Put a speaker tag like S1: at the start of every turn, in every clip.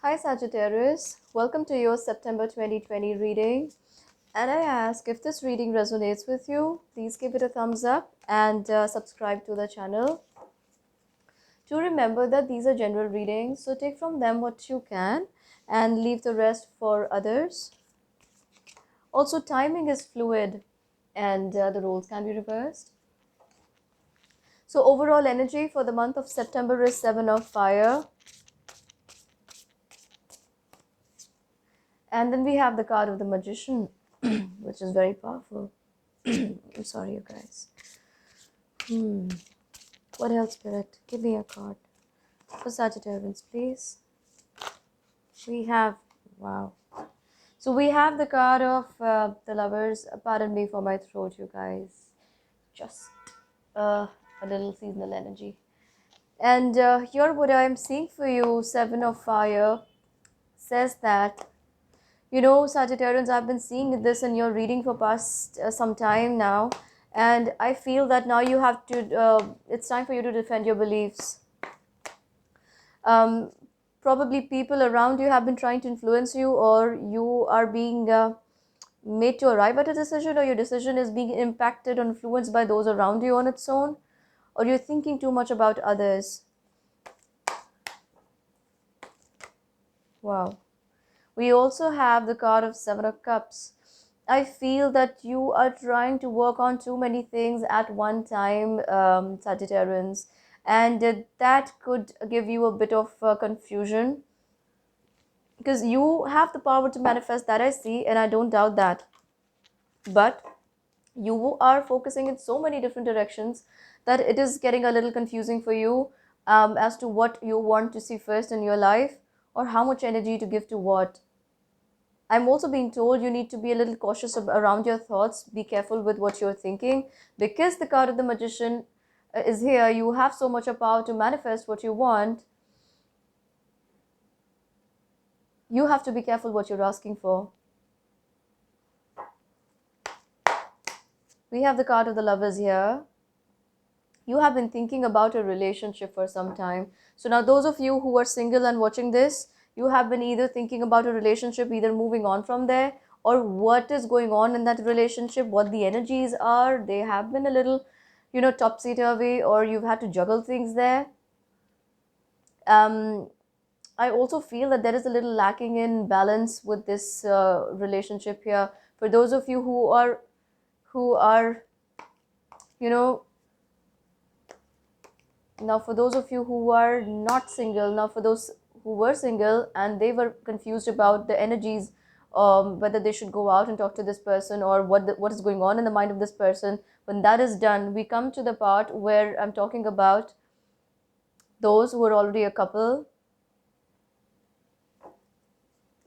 S1: Hi Sagittarius, welcome to your September 2020 reading. And I ask if this reading resonates with you, please give it a thumbs up and subscribe to the channel. Do remember that these are general readings, so take from them what you can and leave the rest for others. Also, timing is fluid and the roles can be reversed. So, overall energy for the month of September is Seven of Fire. And then we have the card of the Magician, which is very powerful. I'm sorry, you guys. What else, Spirit? Give me a card for Sagittarians, please. We have, wow. So we have the card of the Lovers. Pardon me for my throat, you guys. Just a little seasonal energy. And here, what I'm seeing for you, Seven of Fire, says that, Sagittarians, I've been seeing this in your reading for past some time now. And I feel that now you have to, it's time for you to defend your beliefs. um, Probably people around you have been trying to influence you, or you are being made to arrive at a decision, or your decision is being impacted or influenced by those around you on its own, or you're thinking too much about others. Wow. We also have the card of Seven of Cups. I feel that you are trying to work on too many things at one time, Sagittarians, and that could give you a bit of confusion, because you have the power to manifest, that I see, and I don't doubt that. But you are focusing in so many different directions that it is getting a little confusing for you, as to what you want to see first in your life, or how much energy to give to what. I'm also being told you need to be a little cautious around your thoughts. Be careful with what you're thinking, because the card of the Magician is here. You have so much of power to manifest what you want. You have to be careful what you're asking for. We have the card of the Lovers here. You have been thinking about a relationship for some time. So now those of you who are single and watching this, you have been either thinking about a relationship, either moving on from there, or what is going on in that relationship, what the energies are. They have been a little, topsy-turvy, or you've had to juggle things there. I also feel that there is a little lacking in balance with this relationship here. For those of you who are, you know, now for those of you who are not single, now for those who were single and they were confused about the energies, whether they should go out and talk to this person, or what is going on in the mind of this person. When that is done, we come to the part where I'm talking about those who are already a couple.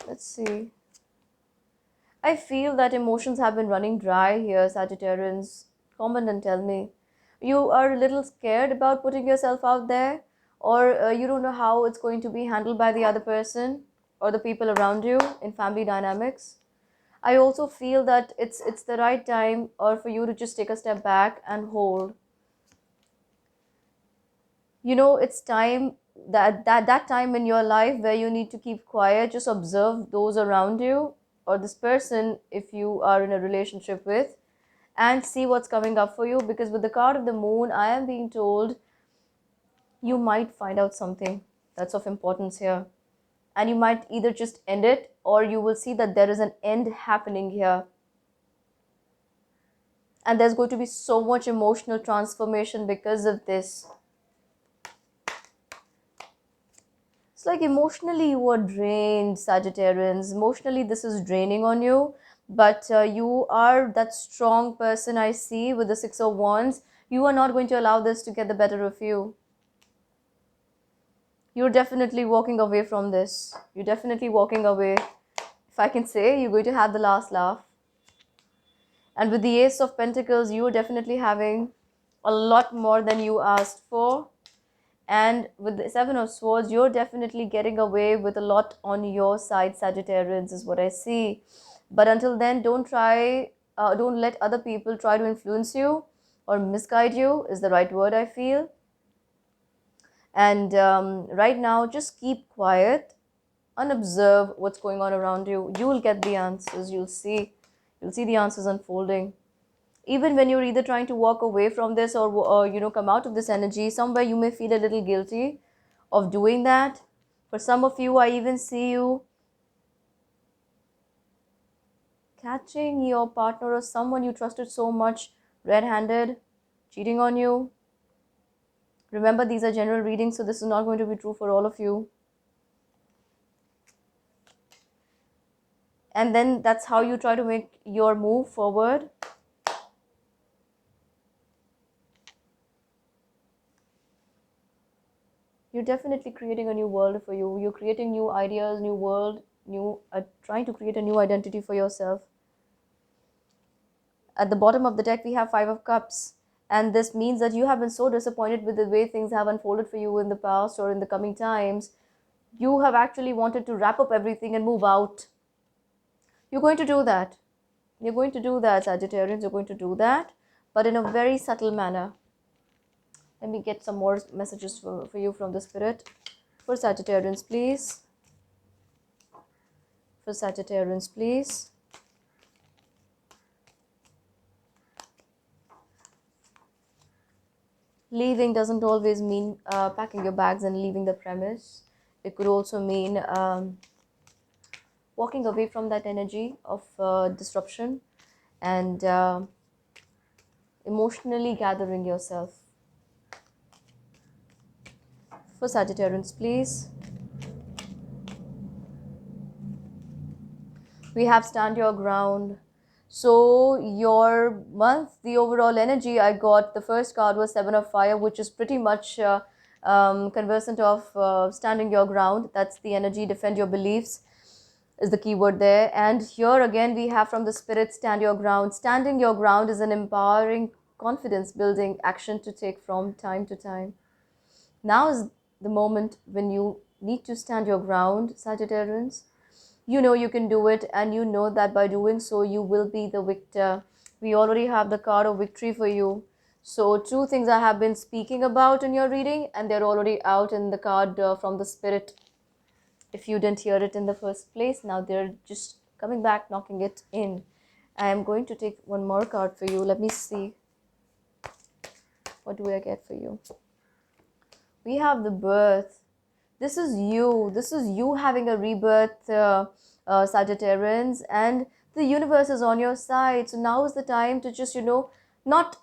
S1: Let's see. I feel that emotions have been running dry here, Sagittarians. Comment and tell me. You are a little scared about putting yourself out there, or you don't know how it's going to be handled by the other person or the people around you in family dynamics. I also feel that it's the right time, or for you to just take a step back and hold. It's time, that time in your life where you need to keep quiet. Just observe those around you, or this person if you are in a relationship with, and see what's coming up for you, because with the card of the Moon, I am being told you might find out something that's of importance here, and you might either just end it, or you will see that there is an end happening here, and there's going to be so much emotional transformation because of this. It's like emotionally you are drained, Sagittarians. Emotionally, this is draining on you. But you are that strong person I see with the Six of Wands. You are not going to allow this to get the better of you. You're definitely walking away from this. You're definitely walking away. If I can say, you're going to have the last laugh. And with the Ace of Pentacles, you are definitely having a lot more than you asked for. And with the Seven of Swords, you're definitely getting away with a lot on your side, Sagittarians, is what I see. But until then, don't let other people try to influence you or misguide you, is the right word, I feel. And right now, just keep quiet. unobserve what's going on around you. You will get the answers. You'll see the answers unfolding. Even when you're either trying to walk away from this, or come out of this energy, somewhere you may feel a little guilty of doing that. For some of you, I even see you catching your partner or someone you trusted so much red-handed, cheating on you. Remember, these are general readings, so this is not going to be true for all of you. And then that's how you try to make your move forward. You're definitely creating a new world for you. You're creating new ideas, new world, trying to create a new identity for yourself. At the bottom of the deck, we have Five of Cups. And this means that you have been so disappointed with the way things have unfolded for you in the past or in the coming times. You have actually wanted to wrap up everything and move out. You're going to do that. You're going to do that, Sagittarians. You're going to do that, but in a very subtle manner. Let me get some more messages for you from the spirit. For Sagittarians, please. For Sagittarians, please. Leaving doesn't always mean packing your bags and leaving the premise. It could also mean walking away from that energy of disruption and emotionally gathering yourself. For Sagittarians, please. We have stand your ground. So your month, the overall energy I got, the first card was Seven of Fire, which is pretty much conversant of standing your ground. That's the energy. Defend your beliefs is the key word there. And here again we have from the spirit, stand your ground. Standing your ground is an empowering, confidence building action to take from time to time. Now is the moment when you need to stand your ground, Sagittarians. You know you can do it, and you know that by doing so you will be the victor. We already have the card of victory for you. So two things I have been speaking about in your reading, and they're already out in the card from the spirit. If you didn't hear it in the first place, now they're just coming back, knocking it in. I am going to take one more card for you. Let me see, what do I get for you? We have the birth. This is you having a rebirth, Sagittarians, and the universe is on your side. So now is the time to just not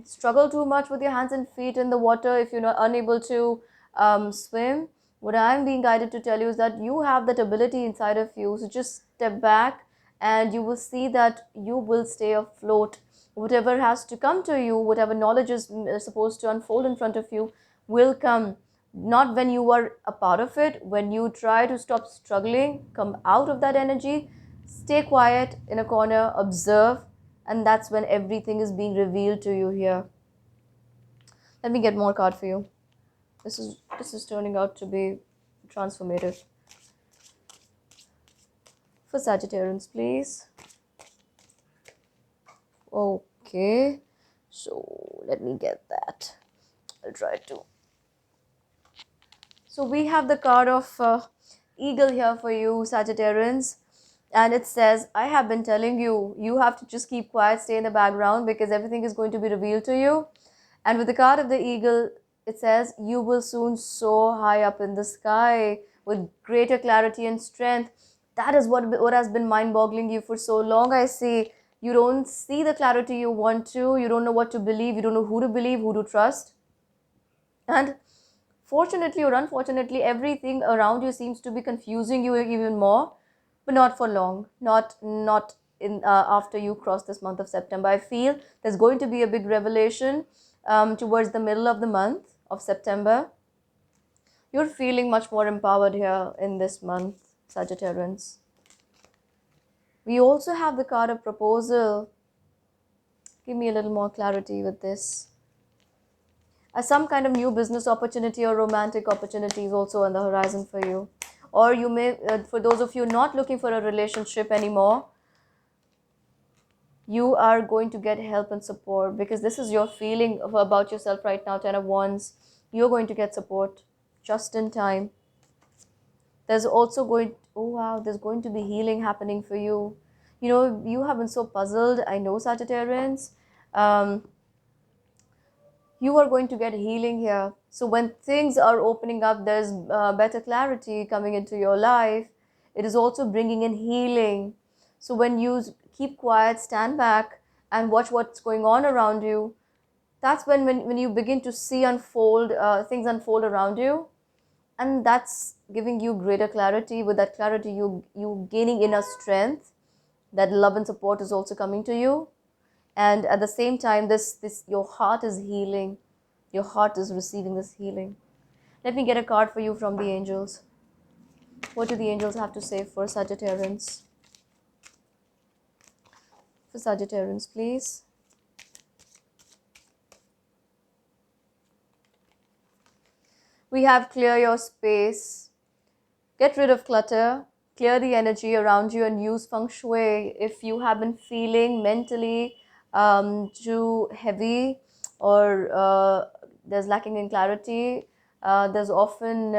S1: struggle too much with your hands and feet in the water if you're not unable to swim. What I'm being guided to tell you is that you have that ability inside of you. So just step back and you will see that you will stay afloat. Whatever has to come to you, whatever knowledge is supposed to unfold in front of you, will come. Not when you are a part of it. When you try to stop struggling, come out of that energy, stay quiet in a corner, observe, and that's when everything is being revealed to you here. Let me get more card for you. This is turning out to be transformative. For Sagittarians, please. Okay, so let me get that. I'll try to. So we have the card of eagle here for you, Sagittarians. And it says, I have been telling you, you have to just keep quiet, stay in the background, because everything is going to be revealed to you. And with the card of the eagle, it says, you will soon soar high up in the sky with greater clarity and strength. That is what has been mind-boggling you for so long, I see. You don't see the clarity you want to. You don't know what to believe. You don't know who to believe, who to trust. And fortunately or unfortunately, everything around you seems to be confusing you even more, but not for long. Not in after you cross this month of September. I feel there's going to be a big revelation towards the middle of the month of September. You're feeling much more empowered here in this month, Sagittarians. We also have the card of proposal. Give me a little more clarity with this. Some kind of new business opportunity or romantic opportunity is also on the horizon for you. Or you may, for those of you not looking for a relationship anymore, you are going to get help and support, because this is your feeling about yourself right now, Ten of Wands. You're going to get support just in time. There's also going, oh wow, there's going to be healing happening for you. You know, you have been so puzzled. I know, Sagittarians. Um, you are going to get healing here. So when things are opening up, there's better clarity coming into your life. It is also bringing in healing. So when you keep quiet, stand back, and watch what's going on around you, that's when you begin to see unfold things unfold around you, and that's giving you greater clarity. With that clarity, you gaining inner strength. That love and support is also coming to you, and at the same time, this your heart is healing. Your heart is receiving this healing. Let me get a card for you from the angels. What do the angels have to say for Sagittarians? For Sagittarians, please. We have clear your space. Get rid of clutter, clear the energy around you, and use feng shui. If you have been feeling mentally too heavy, or there's lacking in clarity, there's often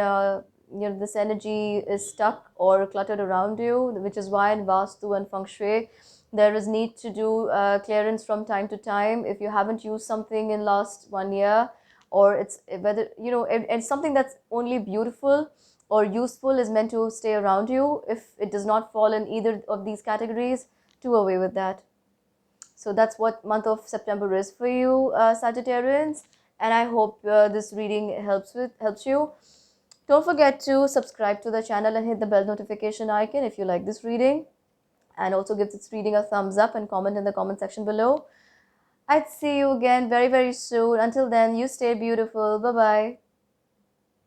S1: this energy is stuck or cluttered around you, which is why in Vastu and feng shui there is need to do clearance from time to time. If you haven't used something in last 1 year, or it's whether and something that's only beautiful or useful is meant to stay around you. If it does not fall in either of these categories, do away with that. So that's what month of September is for you, Sagittarians, and I hope this reading helps you. Don't forget to subscribe to the channel and hit the bell notification icon if you like this reading, and also give this reading a thumbs up and comment in the comment section below. I'd see you again very, very soon. Until then, you stay beautiful. Bye bye.